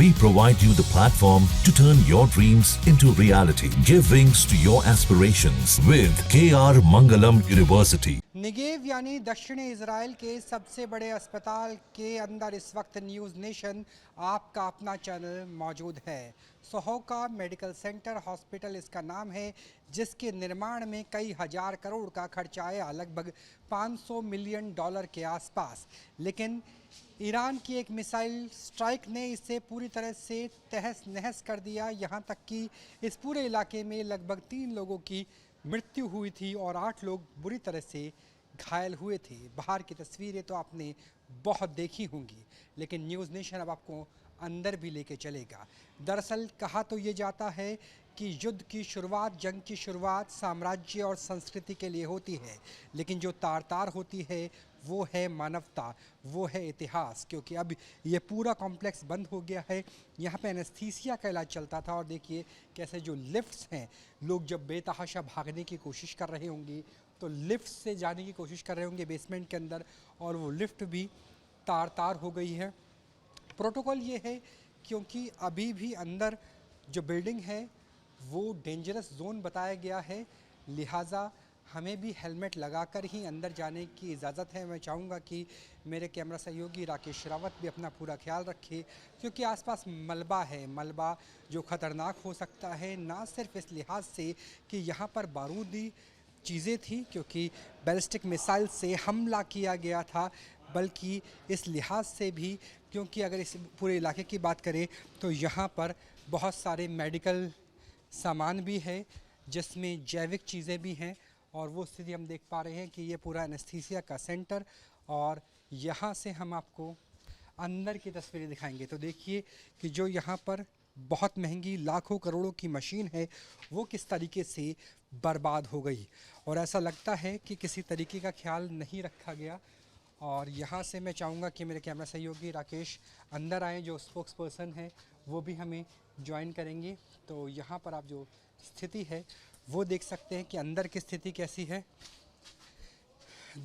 We provide you the platform to turn your dreams into reality. Give wings to your aspirations with KR Mangalam University. निगेव यानी दक्षिणी Israel के सबसे बड़े अस्पताल के अंदर इस वक्त न्यूज़ नेशन आपका अपना चैनल मौजूद है। सोहोका मेडिकल सेंटर हॉस्पिटल इसका नाम है, जिसके निर्माण में कई हज़ार करोड़ का खर्चा आया, लगभग 500 मिलियन डॉलर के आसपास। लेकिन ईरान की एक मिसाइल स्ट्राइक ने इसे पूरी तरह से तहस नहस कर दिया। यहाँ तक कि इस पूरे इलाके में लगभग 3 लोगों की मृत्यु हुई थी और 8 लोग बुरी तरह से घायल हुए थे। बाहर की तस्वीरें तो आपने बहुत देखी होंगी, लेकिन न्यूज़ नेशन अब आपको अंदर भी लेके चलेगा। दरअसल कहा तो ये जाता है कि युद्ध की शुरुआत, जंग की शुरुआत साम्राज्य और संस्कृति के लिए होती है, लेकिन जो तार तार होती है वो है मानवता, वो है इतिहास। क्योंकि अब ये पूरा कॉम्प्लेक्स बंद हो गया है। यहाँ पे एनेस्थीसिया का इलाज चलता था और देखिए कैसे जो लिफ्ट्स हैं, लोग जब बेतहाशा भागने की कोशिश कर रहे होंगे तो लिफ्ट से जाने की कोशिश कर रहे होंगे बेसमेंट के अंदर, और वो लिफ्ट भी तार तार हो गई है। प्रोटोकॉल ये है क्योंकि अभी भी अंदर जो बिल्डिंग है वो डेंजरस जोन बताया गया है, लिहाजा हमें भी हेलमेट लगाकर ही अंदर जाने की इजाज़त है। मैं चाहूँगा कि मेरे कैमरा सहयोगी राकेश रावत भी अपना पूरा ख्याल रखे, क्योंकि आसपास मलबा है, मलबा जो ख़तरनाक हो सकता है, ना सिर्फ इस लिहाज से कि यहाँ पर बारूदी चीज़ें थी क्योंकि बैलिस्टिक मिसाइल से हमला किया गया था, बल्कि इस लिहाज से भी क्योंकि अगर इस पूरे इलाके की बात करें तो यहाँ पर बहुत सारे मेडिकल सामान भी है, जिसमें जैविक चीज़ें भी हैं। और वो स्थिति हम देख पा रहे हैं कि ये पूरा एनेस्थीसिया का सेंटर, और यहाँ से हम आपको अंदर की तस्वीरें दिखाएंगे। तो देखिए कि जो यहाँ पर बहुत महंगी लाखों करोड़ों की मशीन है वो किस तरीके से बर्बाद हो गई, और ऐसा लगता है कि किसी तरीके का ख्याल नहीं रखा गया। और यहाँ से मैं चाहूँगा कि मेरे कैमरा सहयोगी राकेश अंदर आएँ, जो स्पोक्स पर्सन है वो भी हमें ज्वाइन करेंगे। तो यहाँ पर आप जो स्थिति है वो देख सकते हैं कि अंदर की स्थिति कैसी है।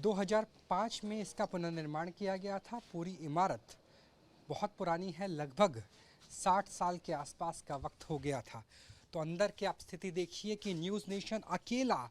2005 में इसका पुनर्निर्माण किया गया था। पूरी इमारत बहुत पुरानी है, लगभग 60 साल के आसपास का वक्त हो गया था। तो अंदर की आप स्थिति देखिए कि न्यूज़ नेशन अकेला,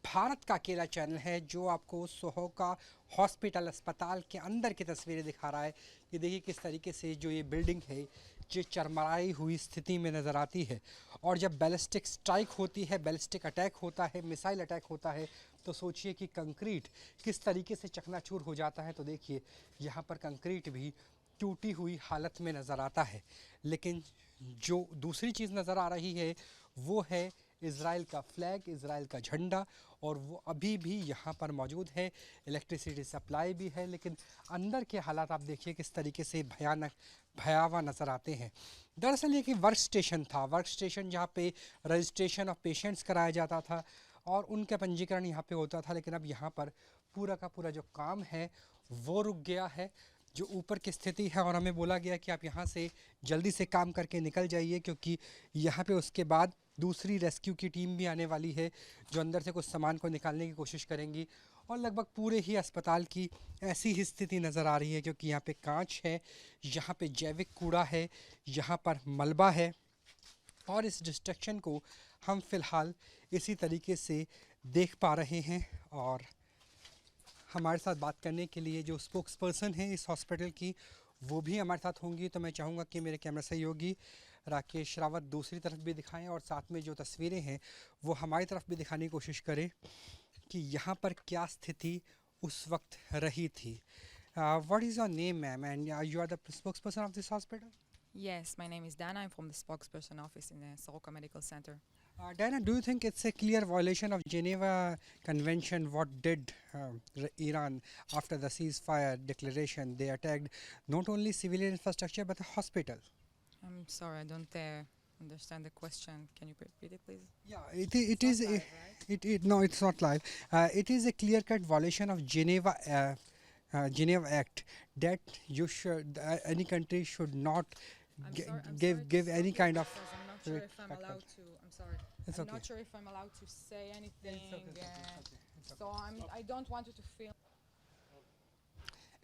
भारत का अकेला चैनल है जो आपको सोहोका हॉस्पिटल अस्पताल के अंदर की तस्वीरें दिखा रहा है। कि देखिए किस तरीके से जो ये बिल्डिंग है जो चरमराई हुई स्थिति में नज़र आती है। और जब बैलिस्टिक स्ट्राइक होती है, बैलिस्टिक अटैक होता है, मिसाइल अटैक होता है, तो सोचिए कि कंक्रीट किस तरीके से चकनाचूर हो जाता है। तो देखिए यहाँ पर कंक्रीट भी टूटी हुई हालत में नज़र आता है। लेकिन जो दूसरी चीज़ नज़र आ रही है वो है इज़राइल का फ्लैग, इज़राइल का झंडा, और वो अभी भी यहाँ पर मौजूद है। इलेक्ट्रिसिटी सप्लाई भी है, लेकिन अंदर के हालात आप देखिए किस तरीके से भयानक, भयावह नज़र आते हैं। दरअसल ये कि वर्क स्टेशन था, वर्क स्टेशन जहाँ पे रजिस्ट्रेशन ऑफ पेशेंट्स कराया जाता था और उनका पंजीकरण यहाँ पे होता था। लेकिन अब यहाँ पर पूरा का पूरा जो काम है वो रुक गया है। जो ऊपर की स्थिति है, और हमें बोला गया कि आप यहाँ से जल्दी से काम करके निकल जाइए, क्योंकि यहाँ पे उसके बाद दूसरी रेस्क्यू की टीम भी आने वाली है जो अंदर से कुछ सामान को निकालने की कोशिश करेंगी। और लगभग पूरे ही अस्पताल की ऐसी ही स्थिति नज़र आ रही है, क्योंकि यहाँ पे कांच है, यहाँ पे जैविक कूड़ा है, यहाँ पर मलबा है। और इस डिस्ट्रक्शन को हम फ़िलहाल इसी तरीके से देख पा रहे हैं। और हमारे साथ बात करने के लिए जो स्पोक्स पर्सन है इस हॉस्पिटल की, वो भी हमारे साथ होंगी। तो मैं चाहूँगा कि मेरे कैमरा सहयोगी राकेश रावत दूसरी तरफ भी दिखाएं, और साथ में जो तस्वीरें हैं वो हमारी तरफ भी दिखाने की कोशिश करें कि यहाँ पर क्या स्थिति उस वक्त रही थी। What is your name ma'am, and you are the spokesperson of this hospital? Yes, my name is Dana. I'm from the spokesperson office in the Soroka Medical Center. Diana, do you think it's a clear violation of Geneva Convention? What did Iran after the ceasefire declaration? They attacked not only civilian infrastructure but the hospital. I'm sorry, I don't understand the question. Can you repeat it, please? Yeah, it is. No, it's not live. It is a clear-cut violation of Geneva Act that you should any country should not give any kind of. I'm not sure if I'm allowed to. I'm sorry. It's I'm okay. not sure if I'm allowed to say anything. It's okay. So I don't want you to feel.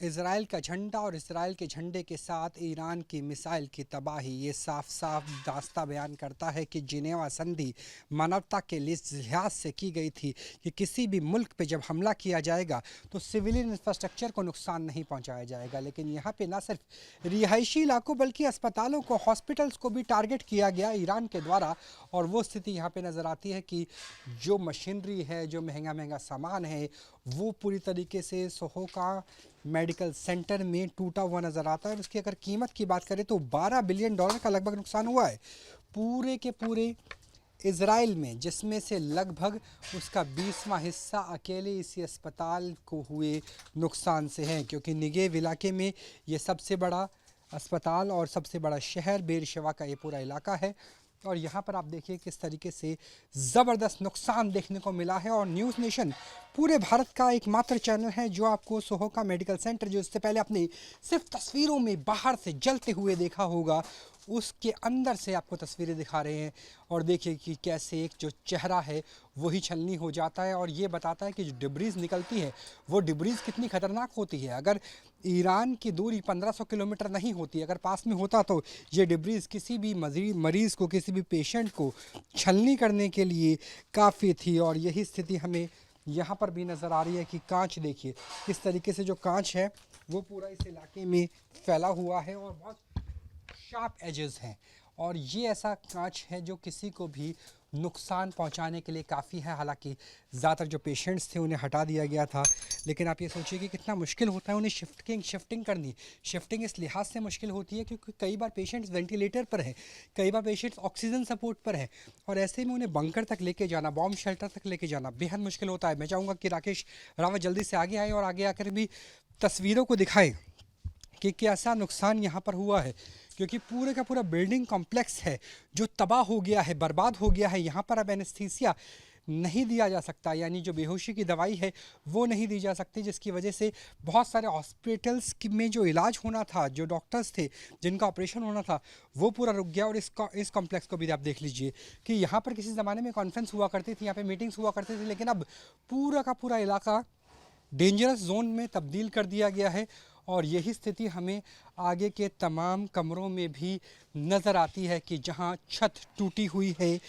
Israel का झंडा और Israel के झंडे के साथ Iran की missile की तबाही, ये साफ साफ दास्ता बयान करता है कि जिनेवा संधि मानवता के लिहाज से की गई थी कि किसी भी मुल्क पे जब हमला किया जाएगा तो सिविलियन इंफ्रास्ट्रक्चर को नुकसान नहीं पहुंचाया जाएगा। लेकिन यहाँ पे ना सिर्फ रिहायशी इलाकों बल्कि अस्पतालों को, हॉस्पिटल्स को भी टारगेट किया गया ईरान के द्वारा। और वो स्थिति यहाँ पे नज़र आती है कि जो मशीनरी है, जो महंगा महंगा सामान है, वो पूरी तरीके से सोहोका मेडिकल सेंटर में टूटा हुआ नज़र आता है। और उसकी अगर कीमत की बात करें तो $12 बिलियन का लगभग नुकसान हुआ है पूरे के पूरे इज़राइल में, जिसमें से लगभग उसका 20वां हिस्सा अकेले इसी अस्पताल को हुए नुकसान से है। क्योंकि निगेव इलाके में ये सबसे बड़ा अस्पताल और सबसे बड़ा शहर बेरशेवा का ये पूरा इलाका है। और यहाँ पर आप देखिए किस तरीके से ज़बरदस्त नुकसान देखने को मिला है। और न्यूज़ नेशन पूरे भारत का एकमात्र चैनल है जो आपको सोहोका मेडिकल सेंटर, जो इससे पहले अपनी सिर्फ तस्वीरों में बाहर से जलते हुए देखा होगा, उसके अंदर से आपको तस्वीरें दिखा रहे हैं। और देखिए कि कैसे एक जो चेहरा है वही छलनी हो जाता है। और ये बताता है कि जो डिब्रीज़ निकलती है वो डिब्रीज़ कितनी ख़तरनाक होती है। अगर ईरान की दूरी 1500 किलोमीटर नहीं होती, अगर पास में होता तो ये डिब्रीज़ किसी भी मरीज़ को, किसी भी पेशेंट को छलनी करने के लिए काफ़ी थी। और यही स्थिति हमें यहाँ पर भी नज़र आ रही है कि कांच देखिए किस तरीके से जो कांच है वो पूरा इस इलाके में फैला हुआ है और बहुत शार्प एजेस हैं। और ये ऐसा कांच है जो किसी को भी नुकसान पहुंचाने के लिए काफ़ी है। हालांकि ज़्यादातर जो पेशेंट्स थे उन्हें हटा दिया गया था, लेकिन आप ये सोचिए कि कितना मुश्किल होता है उन्हें शिफ्टिंग करनी। शिफ्टिंग इस लिहाज से मुश्किल होती है क्योंकि कई बार पेशेंट्स वेंटिलेटर पर हैं, कई बार पेशेंट्स ऑक्सीजन सपोर्ट पर हैं, और ऐसे में उन्हें बंकर तक लेके जाना, बॉम्ब शेल्टर तक लेके जाना बेहद मुश्किल होता है। मैं चाहूँगा कि राकेश रावत जल्दी से आगे आए और आगे आकर भी तस्वीरों को दिखाएँ कि कैसा नुकसान यहाँ पर हुआ है। क्योंकि पूरे का पूरा बिल्डिंग कॉम्प्लेक्स है जो तबाह हो गया है, बर्बाद हो गया है। यहाँ पर अब एनेस्थीसिया नहीं दिया जा सकता, यानी जो बेहोशी की दवाई है वो नहीं दी जा सकती, जिसकी वजह से बहुत सारे हॉस्पिटल्स में जो इलाज होना था, जो डॉक्टर्स थे जिनका ऑपरेशन होना था, वो पूरा रुक गया। और इस कॉम्प्लेक्स को भी आप देख लीजिए कि यहाँ पर किसी ज़माने में कॉन्फ्रेंस हुआ करती थी, यहाँ पर मीटिंग्स हुआ करती थी, लेकिन अब पूरा का पूरा इलाका डेंजरस जोन में तब्दील कर दिया गया है। और यही स्थिति हमें आगे के तमाम कमरों में भी नज़र आती है कि जहां छत टूटी हुई है,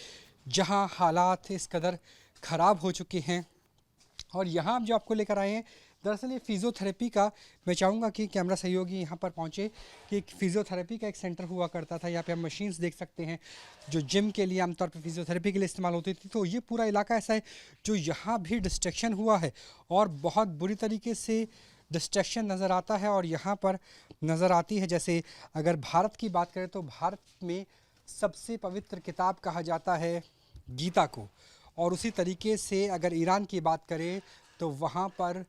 जहां हालात इस कदर ख़राब हो चुके हैं। और यहाँ जो आपको लेकर आए हैं दरअसल ये फिज़ियोथेरेपी का, मैं चाहूँगा कि कैमरा सहयोगी यहाँ पर पहुँचे, कि एक फिज़ियोथेरेपी का एक सेंटर हुआ करता था। यहाँ पे हम मशीन्स देख सकते हैं जो जिम के लिए आमतौर पे फिज़ियोथेरेपी के लिए इस्तेमाल होती थी। तो ये पूरा इलाका ऐसा है जो यहाँ भी डिस्ट्रक्शन हुआ है और बहुत बुरी तरीके से डिस्ट्रक्शन नज़र आता है। और यहाँ पर नज़र आती है, जैसे अगर भारत की बात करें तो भारत में सबसे पवित्र किताब कहा जाता है गीता को, और उसी तरीके से अगर ईरान की बात करें तो वहाँ पर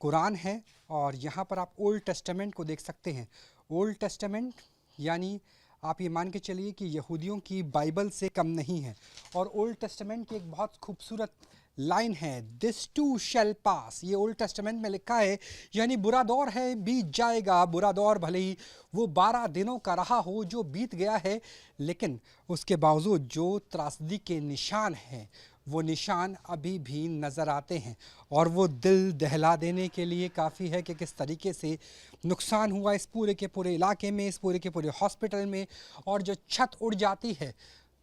कुरान है। और यहाँ पर आप ओल्ड टेस्टामेंट को देख सकते हैं। ओल्ड टेस्टामेंट यानी आप ये मान के चलिए कि यहूदियों की बाइबल से कम नहीं है। और ओल्ड टेस्टामेंट की एक बहुत खूबसूरत लाइन है, दिस टू शैल पास। ये ओल्ड टेस्टामेंट में लिखा है, यानी बुरा दौर है बीत जाएगा। बुरा दौर भले ही वो 12 दिनों का रहा हो जो बीत गया है, लेकिन उसके बावजूद जो त्रासदी के निशान हैं वो निशान अभी भी नज़र आते हैं। और वो दिल दहला देने के लिए काफ़ी है कि किस तरीके से नुकसान हुआ इस पूरे के पूरे इलाके में, इस पूरे के पूरे हॉस्पिटल में। और जो छत उड़ जाती है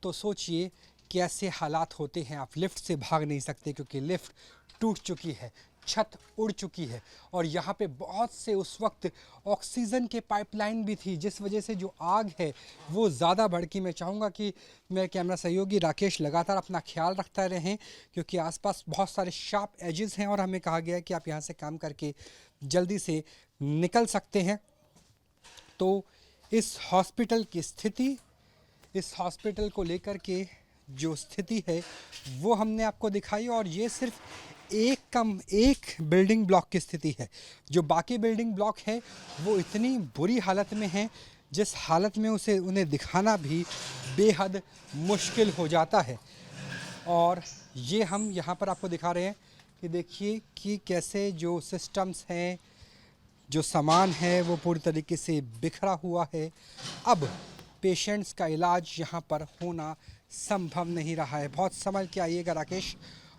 तो सोचिए कैसे हालात होते हैं। आप लिफ्ट से भाग नहीं सकते क्योंकि लिफ्ट टूट चुकी है, छत उड़ चुकी है। और यहाँ पे बहुत से उस वक्त ऑक्सीजन के पाइपलाइन भी थी, जिस वजह से जो आग है वो ज़्यादा भड़की। मैं चाहूँगा कि मेरे कैमरा सहयोगी राकेश लगातार अपना ख्याल रखता रहें क्योंकि आसपास बहुत सारे शार्प एजेस हैं और हमें कहा गया है कि आप यहाँ से काम करके जल्दी से निकल सकते हैं। तो इस हॉस्पिटल की स्थिति, इस हॉस्पिटल को लेकर के जो स्थिति है वो हमने आपको दिखाई। और ये सिर्फ एक बिल्डिंग ब्लॉक की स्थिति है। जो बाकी बिल्डिंग ब्लॉक है वो इतनी बुरी हालत में है जिस हालत में उन्हें दिखाना भी बेहद मुश्किल हो जाता है। और ये हम यहाँ पर आपको दिखा रहे हैं कि देखिए कि कैसे जो सिस्टम्स हैं, जो सामान है वो पूरी तरीके से बिखरा हुआ है। अब पेशेंट्स का इलाज यहाँ पर होना संभव नहीं रहा है। बहुत संभल के आइएगा राकेश।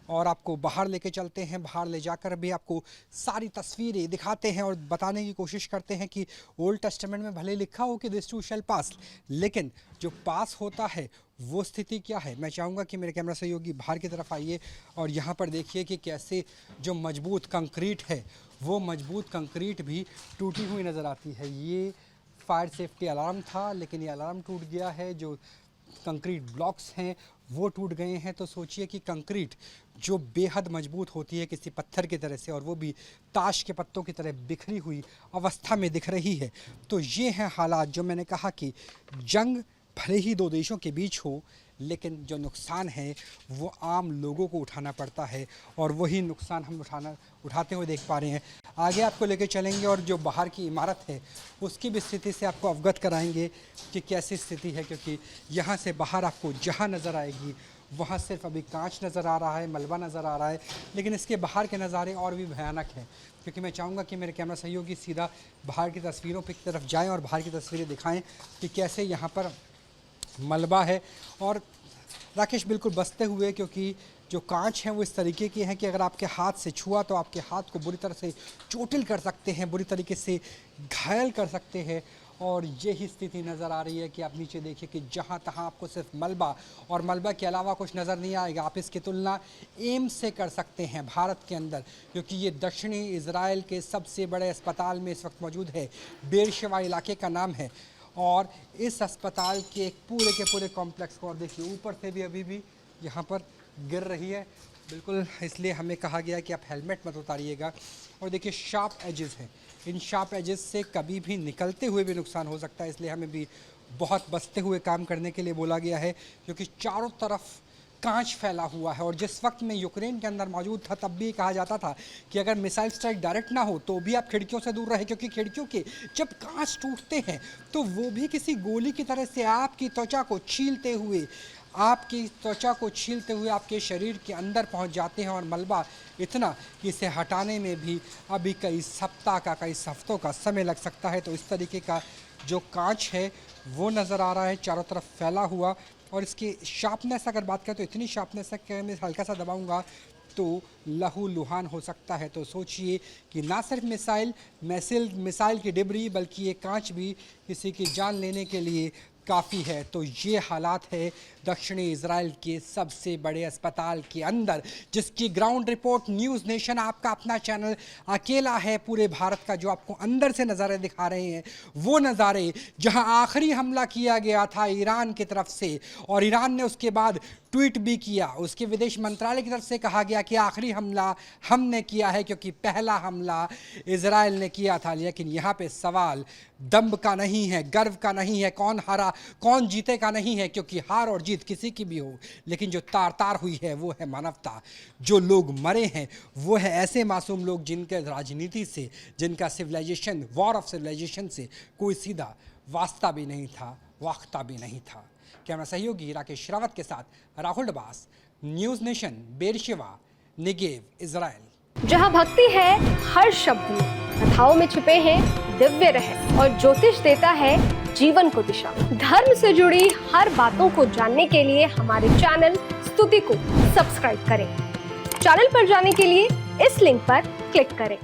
और आपको बाहर लेके चलते हैं। बाहर ले जाकर भी आपको सारी तस्वीरें दिखाते हैं और बताने की कोशिश करते हैं कि ओल्ड टेस्टामेंट में भले लिखा हो कि दिस टू शैल पास, लेकिन जो पास होता है वो स्थिति क्या है। मैं चाहूँगा कि मेरे कैमरा सहयोगी बाहर की तरफ आइए और यहाँ पर देखिए कि कैसे जो मजबूत कंक्रीट है वो मजबूत कंक्रीट भी टूटी हुई नज़र आती है। ये फायर सेफ्टी अलार्म था, लेकिन ये अलार्म टूट गया है। जो कंक्रीट ब्लॉक्स हैं वो टूट गए हैं। तो सोचिए कि कंक्रीट जो बेहद मजबूत होती है किसी पत्थर की तरह से, और वो भी ताश के पत्तों की तरह बिखरी हुई अवस्था में दिख रही है। तो ये हैं हालात जो मैंने कहा कि जंग भले ही दो देशों के बीच हो, लेकिन जो नुकसान है वो आम लोगों को उठाना पड़ता है, और वही नुकसान हम उठाते हुए देख पा रहे हैं। आगे आपको लेके चलेंगे और जो बाहर की इमारत है उसकी भी स्थिति से आपको अवगत कराएंगे कि कैसी स्थिति है, क्योंकि यहाँ से बाहर आपको जहाँ नज़र आएगी वहाँ सिर्फ अभी कांच नज़र आ रहा है, मलबा नज़र आ रहा है, लेकिन इसके बाहर के नज़ारे और भी भयानक हैं। क्योंकि मैं चाहूँगा कि मेरे कैमरा सहयोगी सीधा बाहर की तस्वीरों की तरफ जाएँ और बाहर की तस्वीरें दिखाएँ कि कैसे यहाँ पर मलबा है। और राकेश बिल्कुल बसते हुए, क्योंकि जो कांच हैं वो इस तरीके के हैं कि अगर आपके हाथ से छुआ तो आपके हाथ को बुरी तरह से चोटिल कर सकते हैं, बुरी तरीके से घायल कर सकते हैं। और यही स्थिति नज़र आ रही है कि आप नीचे देखिए कि जहाँ तहाँ आपको सिर्फ मलबा और मलबा के अलावा कुछ नज़र नहीं आएगा। आप इसकी तुलना एम्स से कर सकते हैं भारत के अंदर, क्योंकि ये दक्षिणी इजराइल के सबसे बड़े अस्पताल में इस वक्त मौजूद है। बेरशेवा इलाके का नाम है, और इस अस्पताल के एक पूरे के पूरे कॉम्प्लेक्स को, और देखिए ऊपर से भी अभी भी यहाँ पर गिर रही है बिल्कुल, इसलिए हमें कहा गया कि आप हेलमेट मत उतारिएगा। और देखिए शार्प एजेस हैं, इन शार्प एजेस से कभी भी निकलते हुए भी नुकसान हो सकता है, इसलिए हमें भी बहुत बचते हुए काम करने के लिए बोला गया है, क्योंकि चारों तरफ कांच फैला हुआ है। और जिस वक्त मैं यूक्रेन के अंदर मौजूद था तब भी कहा जाता था कि अगर मिसाइल स्ट्राइक डायरेक्ट ना हो तो भी आप खिड़कियों से दूर रहे, क्योंकि खिड़कियों के जब कांच टूटते हैं तो वो भी किसी गोली की तरह से आपकी त्वचा को छीलते हुए आपके शरीर के अंदर पहुंच जाते हैं। और मलबा इतना कि इसे हटाने में भी अभी कई हफ्तों का समय लग सकता है। तो इस तरीके का जो कांच है वो नज़र आ रहा है चारों तरफ फैला हुआ। और इसकी शार्पनेस अगर बात करें तो इतनी शार्पनेस है कि मैं हल्का सा दबाऊंगा तो लहू लुहान हो सकता है। तो सोचिए कि ना सिर्फ मिसाइल की डिबरी, बल्कि ये कांच भी किसी की जान लेने के लिए काफ़ी है। तो ये हालात है दक्षिणी इजराइल के सबसे बड़े अस्पताल के अंदर, जिसकी ग्राउंड रिपोर्ट न्यूज़ नेशन आपका अपना चैनल अकेला है पूरे भारत का जो आपको अंदर से नज़ारे दिखा रहे हैं। वो नज़ारे जहां आखिरी हमला किया गया था ईरान की तरफ से, और ईरान ने उसके बाद ट्वीट भी किया, उसके विदेश मंत्रालय की तरफ से कहा गया कि आखिरी हमला हमने किया है, क्योंकि पहला हमला इजराइल ने किया था। लेकिन यहाँ पे सवाल दम्भ का नहीं है, गर्व का नहीं है, कौन हारा कौन जीते का नहीं है, क्योंकि हार और जीत किसी की भी हो, लेकिन जो तार हुई है वो है मानवता। जो लोग मरे हैं वो है ऐसे मासूम लोग जिनके राजनीति से, जिनका सिविलाइजेशन, वॉर ऑफ सिविलाइजेशन से कोई सीधा वास्ता भी नहीं था, वाख्ता भी नहीं था। कैमरा सहयोगी राकेश रावत के साथ Rahul Dabas, news nation, Beersheba, Negev, Israel. जहाँ भक्ति है हर शब्द में, कथाओं में छुपे हैं दिव्य रहस्य, और ज्योतिष देता है जीवन को दिशा। धर्म से जुड़ी हर बातों को जानने के लिए हमारे चैनल स्तुति को सब्सक्राइब करें। चैनल पर जाने के लिए इस लिंक पर क्लिक करें।